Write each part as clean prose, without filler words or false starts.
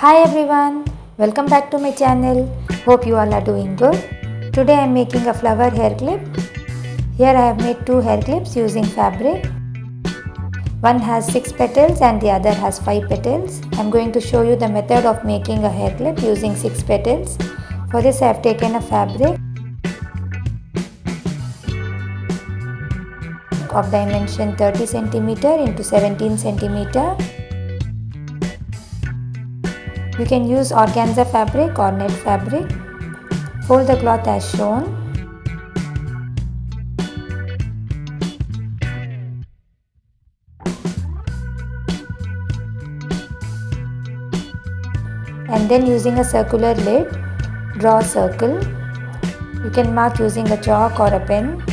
Hi everyone, welcome back to my channel. Hope you all are doing good. Today I am making a flower hair clip. Here I have made two hair clips using fabric. One has 6 petals and the other has 5 petals. I am going to show you the method of making a hair clip using 6 petals. For this I have taken a fabric of dimension 30 cm into 17 cm. You can use organza fabric or net fabric. Fold the cloth as shown. And then using a circular lid, draw a circle. You can mark using a chalk or a pen.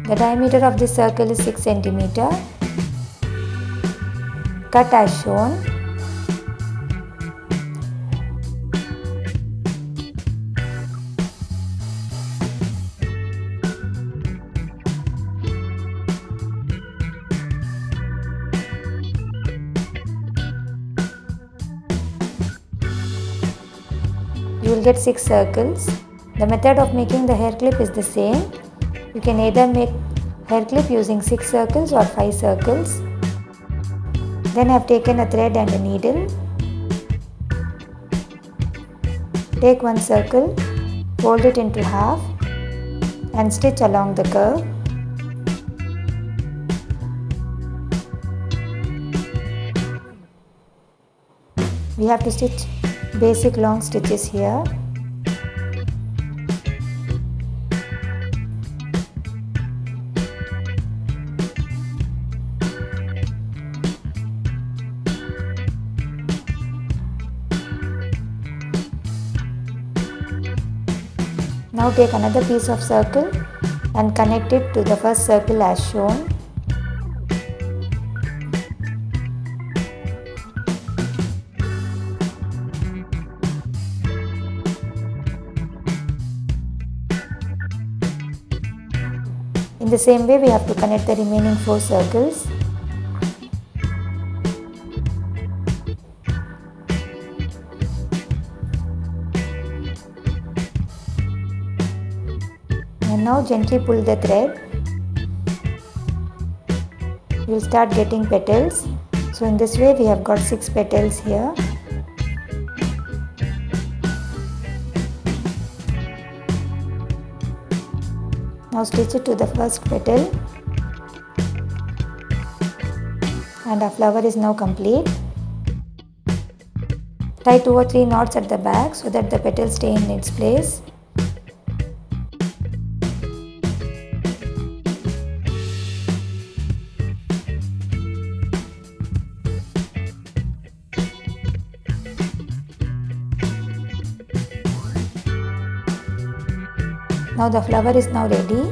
The diameter of this circle is 6 cm. Cut as shown. You will get 6 circles. The method of making the hair clip is the same. You can either make hair clip using 6 circles or 5 circles. Then I have taken a thread and a needle. Take one circle, fold it into half and stitch along the curve. We have to stitch basic long stitches here. Now take another piece of circle and connect it to the first circle as shown. In the same way, we have to connect the remaining 4 circles. And now gently pull the thread. You will start getting petals. So in this way we have got 6 petals here. Now stitch it to the first petal. And our flower is now complete. Tie 2 or 3 knots at the back so that the petals stay in its place. Now the flower is now ready,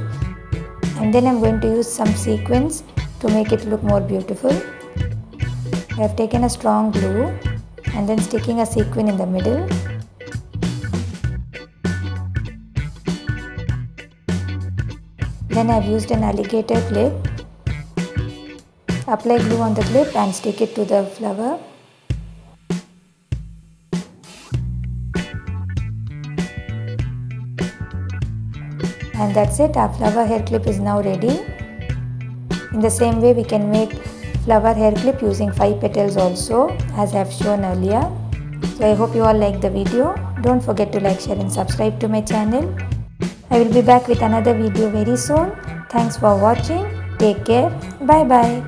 and then I am going to use some sequins to make it look more beautiful. I have taken a strong glue and then sticking a sequin in the middle. Then I have used an alligator clip. Apply glue on the clip and stick it to the flower. And that's it, our flower hair clip is now ready. In the same way we can make flower hair clip using 5 petals also, as I have shown earlier. So I hope you all like the video. Don't forget to like, share and subscribe to my channel. I will be back with another video very soon. Thanks for watching. Take care. Bye bye.